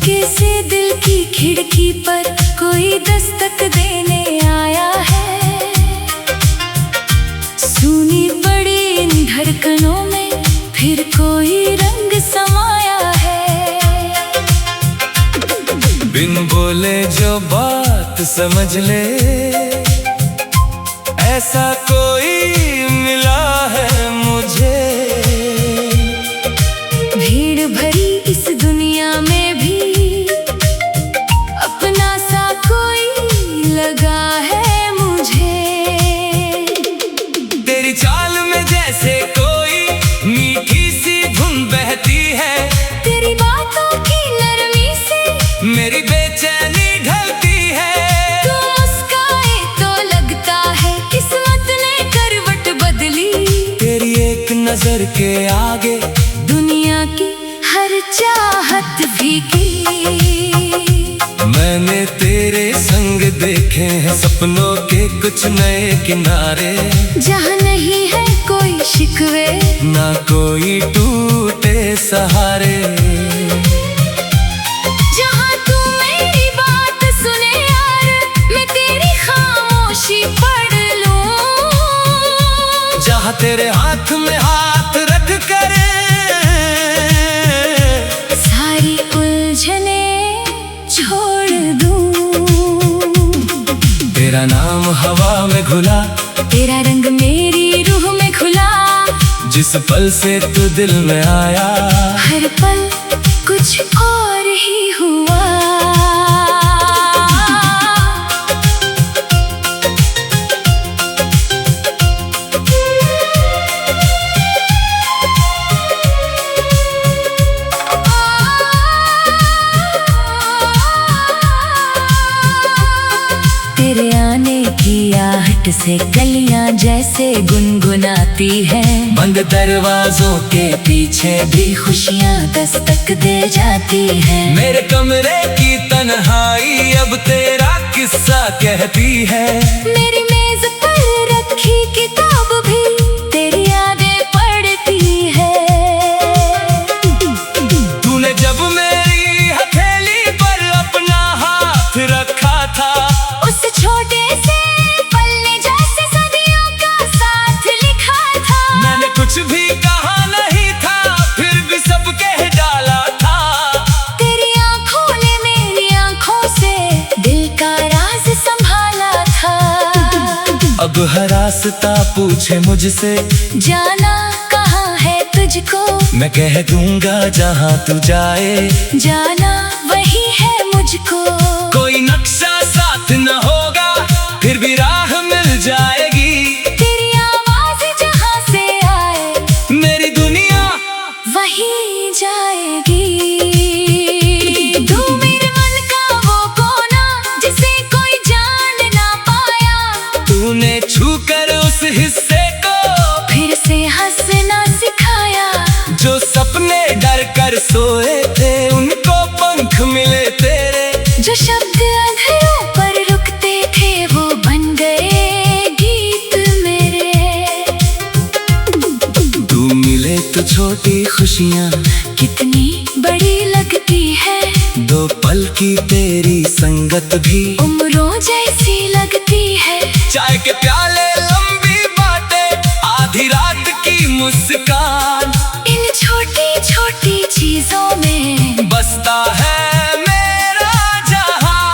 चुपके से दिल की खिड़की पर कोई दस्तक देने आया है। सुनी पड़ी इन धड़कनों में फिर कोई रंग समाया है। बिन बोले जो बात समझ ले, ऐसा कोई मिला है मुझे। भीड़ भरी इस दुनिया में भी अपना सा कोई लगा है मुझे। तेरी चाल में जैसे कोई मीठी सी धुन बहती है, तेरी बातों की नरमी से मेरी बेचैनी ढलती है। तू मुस्काए तो लगता है किस्मत ने करवट बदली। तेरी एक नजर के आगे दुनिया की हर चाहत भी की। मैंने तेरे संग देखे हैं सपनों के कुछ नए किनारे, जहाँ नहीं है कोई शिकवे ना कोई टूटे सहारे। जहाँ तू मेरी बात सुने यार, मैं तेरी खामोशी पढ़ लूं। जहाँ तेरे हाथ में हाथ रख कर सारी उलझने छोड़ दूं। तेरा नाम हवा में घुला, तेरा रंग मेरी रूह में खुला। जिस पल से तू दिल में आया, हर पल कुछ और ही हुआ। तेरे आने की आहट से कलियां जैसे गुनगुनाती हैं। बंद दरवाजों के पीछे भी खुशियां दस्तक दे जाती हैं। मेरे कमरे की तन्हाई अब तेरा किस्सा कहती है। मेरी मेज पर रखी किताब भी तेरी यादें पढ़ती है। तूने जब मेरी हथेली पर अपना हाथ रखा था, उस छोटे से पल ने जैसे सदियों का साथ लिखा था। मैंने कुछ भी कहा नहीं था, फिर भी सब कह डाला था। तेरी आंखों ने मेरी आंखों से दिल का राज संभाला था। अब हर रास्ता पूछे मुझसे, जाना कहाँ है तुझको, मैं कह दूंगा जहाँ तू जाए। जाना वही है मुझको। कोई नक्शा साथ न होगा, फिर भी राह मिल जाएगी। तेरी आवाज जहाँ से आए, मेरी दुनिया वही जाएगी। तू मेरे मन का वो कोना जिसे कोई जान ना पाया। तूने छू कर उस हिस्से को फिर से हंसना सिखाया। जो सपने डर कर सोए थे, उनको पंख मिले तेरे। जो शब्द अंधेरों पर रुकते थे, वो बन गए गीत मेरे। तू मिले तो छोटी खुशियाँ कितनी बड़ी लगती है। दो पल की तेरी संगत भी उम्रों जैसी लगती है। चाय के प्याले लंबी बातें, आधी रात की मुस्कान, इन छोटी छोटी चीजों में बसता है मेरा जहां।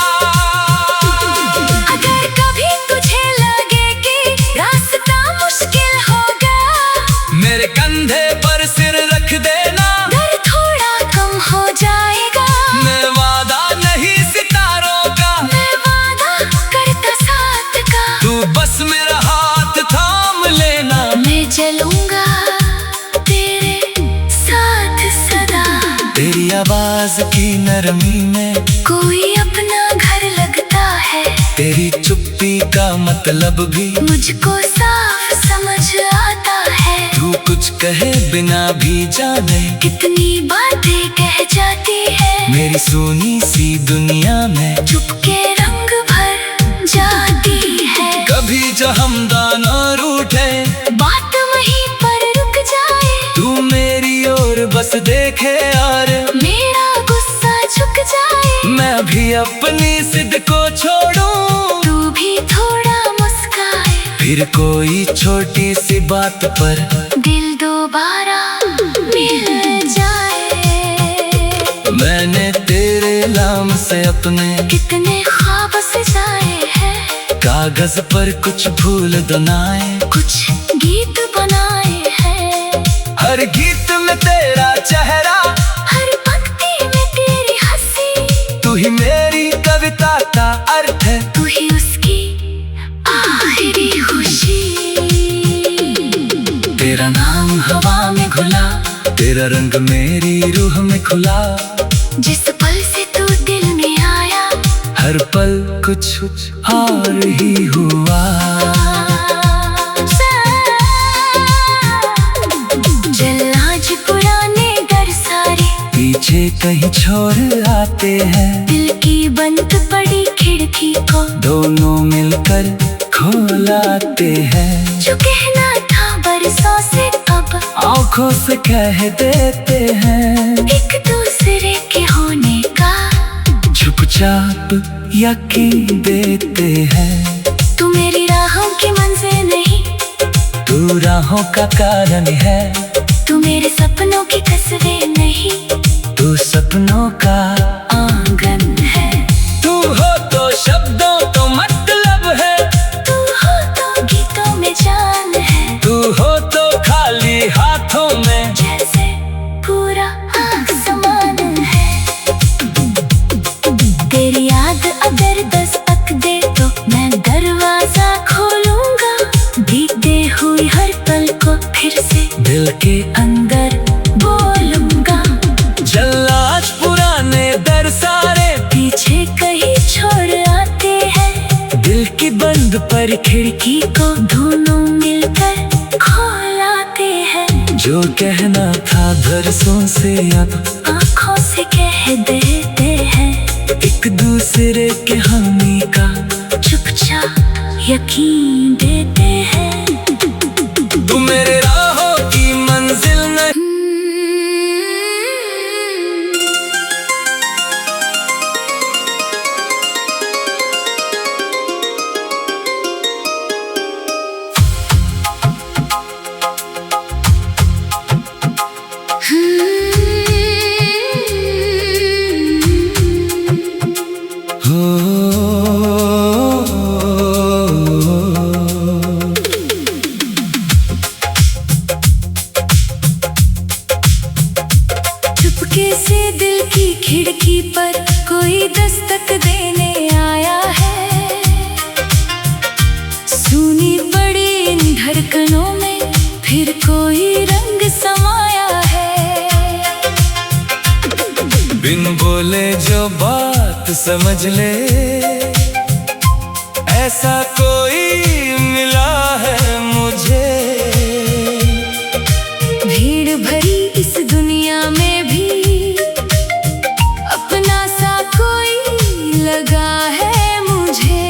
अगर कभी तुझे लगे कि रास्ता मुश्किल होगा, मेरे कंधे पर सिर रख देना, डर थोड़ा कम हो जाएगा। मैं वादा नहीं सितारों का, मैं वादा करता साथ का। तू बस मेरा हाथ थाम लेना। मैं चलूंगा तेरे साथ सदा। तेरी आवाज की नरमी में कोई अपना घर लगता है। तेरी चुप्पी का मतलब भी मुझको साफ समझ आता है। तू कुछ कहे बिना भी जाने कितनी बातें कह जाती है। मेरी सुनी सी दुनिया में चुपके रंग भर जाती है। कभी जो हमदम रूठे, बात वहीं पर रुक जाए। तू मेरी ओर बस देखे और मेरा गुस्सा झुक जाए। मैं भी अपनी जिद को छोड़ूं, तू भी थोड़ा मुस्काए, फिर कोई छोटी सी बात पर दिल दोबारा मिल जाए। मैंने तेरे नाम से अपने कितने ख्वाब सजाए हैं, कागज पर कुछ फूल बनाए, कुछ गीत बनाए हैं। हर गीत में तेरा चेहरा, हर पंक्ति में तेरी हंसी, तू ही मेरी कविता का अर्थ है, तू ही उसकी आखिरी खुशी। तेरा नाम हवा में घुला, तेरा रंग मेरी रूह में खुला, जिस पल से तू दिल में आया, हर पल कुछ और ही हुआ। चल आज पुराने डर सारे पीछे कहीं छोड़ आते हैं, दिल की बंद पड़ी खिड़की को दोनों मिलकर खोलाते हैं। जो कहना था बरसों से अब आँखों से कह देते हैं, एक दूसरे के होने का चुपचाप यकीन देते हैं। तू मेरी राहों की मंजिल नहीं, तू राहों का कारण है, तू मेरे सपनों की तस्वीर नहीं, तू सपनों का आंगन है। तू हो तो शब्दों तो मतलब है, तू हो तो गीतों में जान है, तू हो तो खाली हाथों में जैसे पूरा आसमान है। तेरी याद अगर दस्तक दे तो मैं दरवाजा खोलूंगा, बीते हुई हर पल को फिर से दिल के अंदर बोलूंगा। चल आज पुराने दर सारे पीछे कहीं छोड़ आते हैं, दिल की बंद पर खिड़की को दोनों मिलकर खोलाते हैं। जो कहना था बरसों से अब आँखों से कह देते हैं, एक दूसरे के हामी का चुपचाप यकीन देते हैं। तू मेरे राहों की मंजिल नहीं, चुपके से दिल की खिड़की पर कोई दस्तक देने आया है, सुनी पड़ी इन धड़कनों में फिर कोई रंग समाया है। बिन बोले जो बात समझ ले, ऐसा कोई मिला है मुझे। भीड़ भरी इस दुनिया में भी अपना सा कोई लगा है मुझे।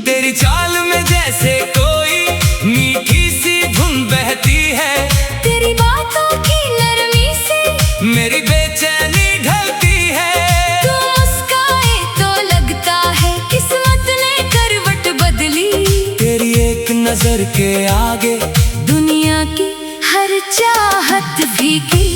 तेरी चाल में जैसे कोई मीठी सी धुन बहती है, तेरी बातों की नरमी से मेरी बेचैनी ढलती है। तू मुस्काए तो लगता है किस्मत ने करवट बदली। तेरी एक नजर के आगे दुनिया की हर चाहत फीकी।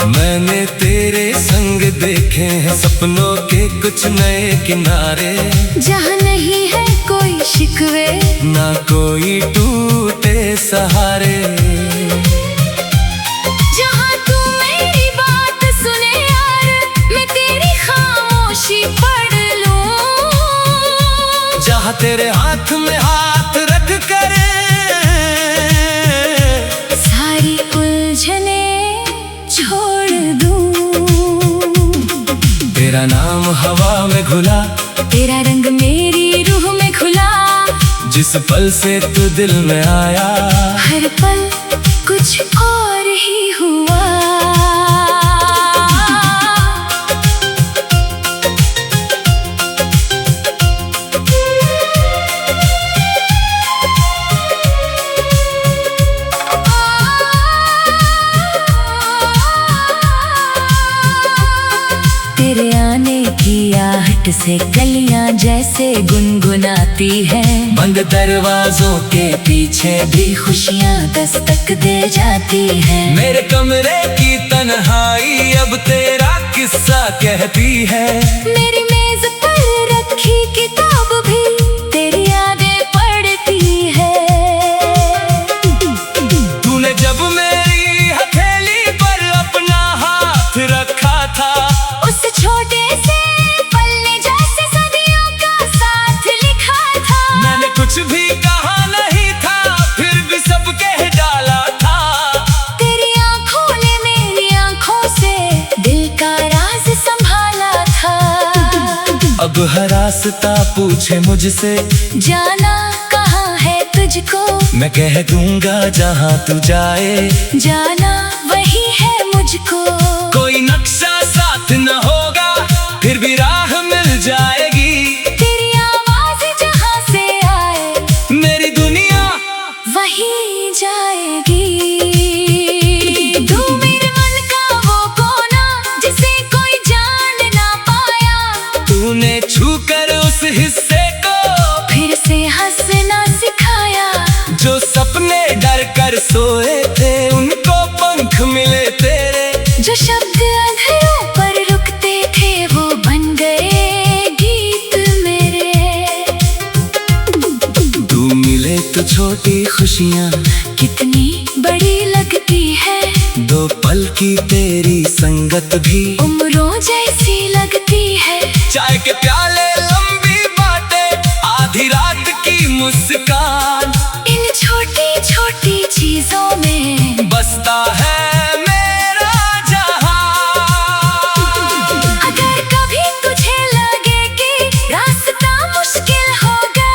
मैंने तेरे संग देखे हैं सपनों के कुछ नए किनारे, जहाँ नहीं है कोई शिकवे, ना कोई टूटे सहारे। जहाँ तू मेरी बात सुने यार, मैं तेरी खामोशी पढ़ लूं। जहाँ तेरे हाथ में हाथ रख कर सारी उलझने छोड़ दूं। तेरा नाम हवा में घुला, तेरा रंग मेरी रूह में खुला, जिस पल से तू दिल में आया, हर पल कुछ और ही हुआ। मुस्कुराहट से गलियां जैसे गुनगुनाती है। बंद दरवाजों के पीछे भी खुशियां दस्तक दे जाती है। मेरे कमरे की तन्हाई अब तेरा किस्सा कहती है। मेरी मेज पर रखी किताब भी तेरी यादें पढ़ती है। तूने जब मेरी हथेली पर अपना हाथ रखा था, उस छोटे से पल ने जैसे सदियों का साथ लिखा था। मैंने कुछ भी कहा नहीं था, फिर भी सब कह डाला था। तेरी आंखों ने मेरी आंखों से दिल का राज संभाला था। अब हर रास्ता पूछे मुझसे, जाना कहाँ है तुझको, मैं कह दूंगा जहाँ तू जाए। जाना वही है मुझको। कोई नक्शा साथ न होगा, फिर भी राह मिल जाएगी। तेरी आवाज जहाँ से आए, मेरी दुनिया वही जाएगी। तू मेरे मन का वो कोना जिसे कोई जान ना पाया। तूने छू कर उस हिस्से को फिर से हंसना सिखाया। जो सपने डर कर सोए थे, उनको पंख मिले तेरे। जो शब्द अंधेरों पर रुकते थे, वो बन गए गीत मेरे। तू मिले तो छोटी खुशियाँ कितनी बड़ी लगती है, दो पल की तेरी संगत भी उम्रों जैसी लगती है। चाय के प्याले लंबी बातें, आधी रात की मुस्कान, इन छोटी छोटी चीजों में बसता है मेरा जहां। अगर कभी तुझे लगे कि रास्ता मुश्किल होगा,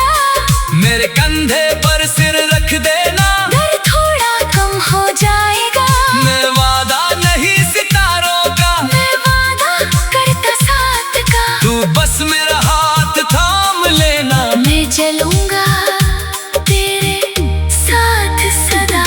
मेरे कंधे पर सिर रख देना, डर थोड़ा कम हो जाएगा। मैं वादा नहीं सितारों का, मैं वादा करता साथ का। तू बस मेरा हाथ थाम लेना। मैं चलूंगा तेरे साथ सदा।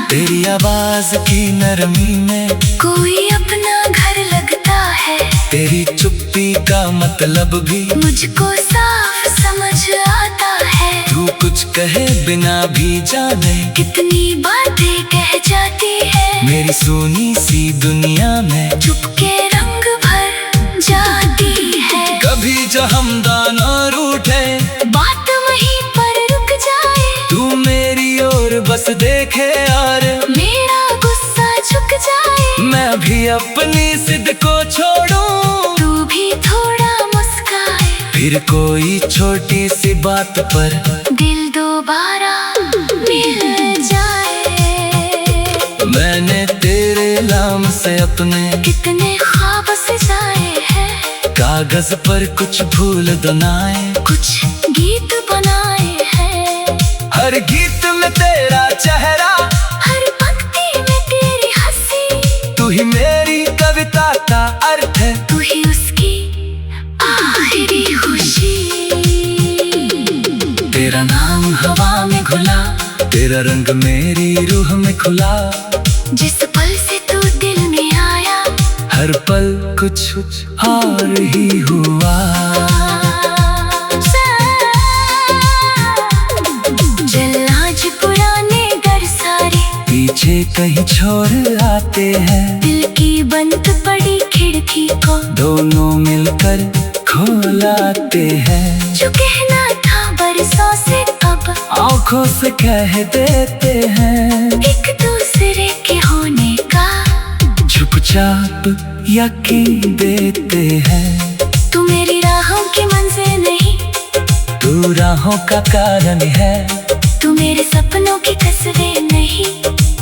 तेरी आवाज की नरमी में कोई अपना घर लगता है। तेरी चुप्पी का मतलब भी मुझको साफ समझ आता है। तू कुछ कहे बिना भी जाने, कितनी बातें कह जाती है। मेरी सुनी सी दुनिया में चुपके रंग भर जाती है। कभी जो हमदान और रूठे, बात वहीं पर रुक जाए। तू मेरी ओर बस देखे और मेरा गुस्सा झुक जाए। मैं भी अपनी जिद को छोड़ूं, तू भी थोड़ा मुस्काए। फिर कोई छोटी सी बात पर दिल दोबारा मिल जाए। मैंने तेरे नाम से अपने कितने ख्वाब सजाए हैं। कागज पर कुछ फूल बनाए, कुछ गीत बनाए हैं। हर गीत में तेरा चेहरा, हर पंक्ति में तेरी हंसी। तू ही मेरी कविता का अर्थ है, तू ही उसकी आखिरी खुशी। तेरा नाम हवा में घुला, तेरा रंग मेरी रूह में खुला। जिस पल से तू दिल में आया, हर पल कुछ और ही हुआ। चल आज पुराने डर सारे पीछे कहीं छोड़ आते हैं। दिल की बंद पड़ी खिड़की को दोनों मिलकर खोलाते हैं। जो कहना था बरसों से अब आँखों से कह देते हैं। एक दूसरे के होने का चुपचाप यकीन देते हैं। तू मेरी राहों की मंजिल नहीं, तू राहों का कारण है। तू मेरे सपनों की तस्वीर नहीं,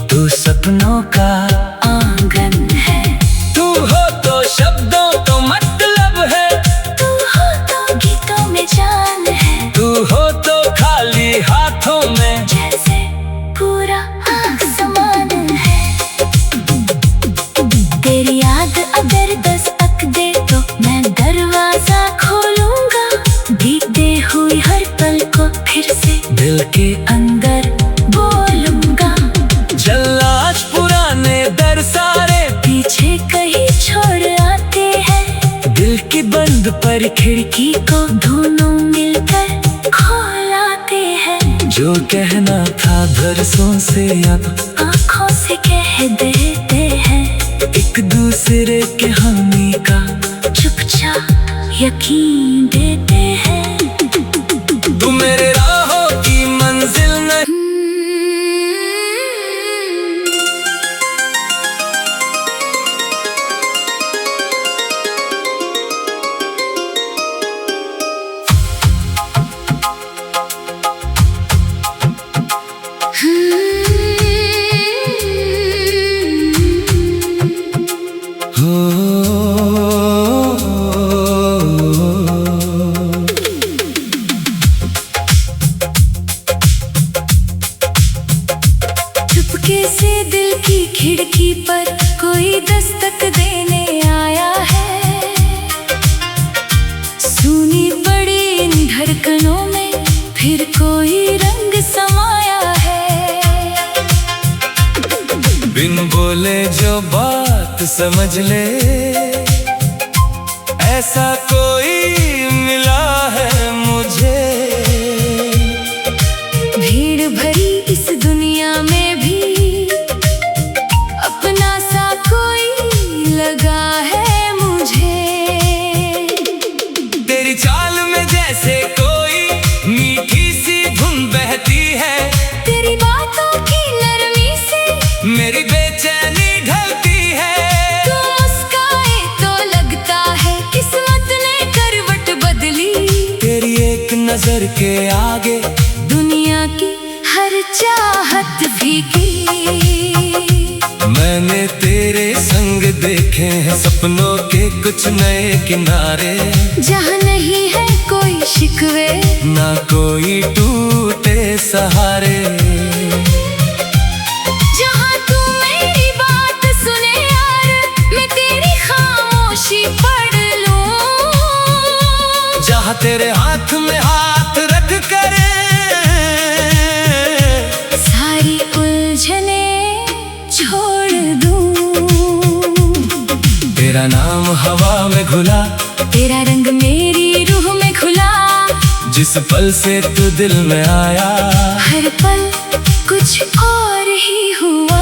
तू सपनों का आंगन है। तू हो तो शब्दों तो मतलब है, तू हो तो गीतों में जान है। तू हो तो खाली हाथों में जैसे पूरा आसमान है। तेरी याद अगर दस्तक दे तो मैं दरवाजा खोलूंगा। बीते हुई हर पल को फिर से दिल के अंदर बोलूंगा। चल आज पुराने दर सारे पीछे कहीं छोड़ आते हैं। दिल की बंद पर पर खिड़की को दोनों मिलकर खोलाते हैं। जो कहना था बरसों से अब आँखों से कह देते हैं। एक दूसरे के हामी का चुपचाप यकीन देते हैं। तू मेरे राहों की मंजिल नहीं। चुपके से दिल की खिड़की पर कोई दस्तक देने आया है। सुनी पड़ी इन धड़कनों में फिर कोई रंग समाया है। बिन बोले जो बात समझ ले, ऐसा कोई मिला है मुझे। भीड़ भरी इस दुनिया में भी अपना सा कोई लगा है मुझे। तेरी चाल में जैसे कोई मीठी सी धुन बहती है। तेरी बातों की नरमी से मेरी बेचैनी ढलती है। तू मुस्काए तो लगता है किस्मत ने करवट बदली। तेरी एक नजर के आगे दुनिया की हर चाहत फीकी। मैंने तेरे संग देखे हैं सपनों के कुछ नए किनारे। जहाँ नहीं है कोई शिकवे, ना कोई टूटे सहारे। जहाँ तू मेरी बात सुने यार, मैं तेरी खामोशी पढ़ लूं। जहाँ तेरे हाथ में हाथ रख कर सारी उलझने छोड़ दूं। तेरा नाम हवा में घुला, तेरा रंग मेरी रूह में खुला। जिस पल से तू दिल में आया, हर पल कुछ और ही हुआ।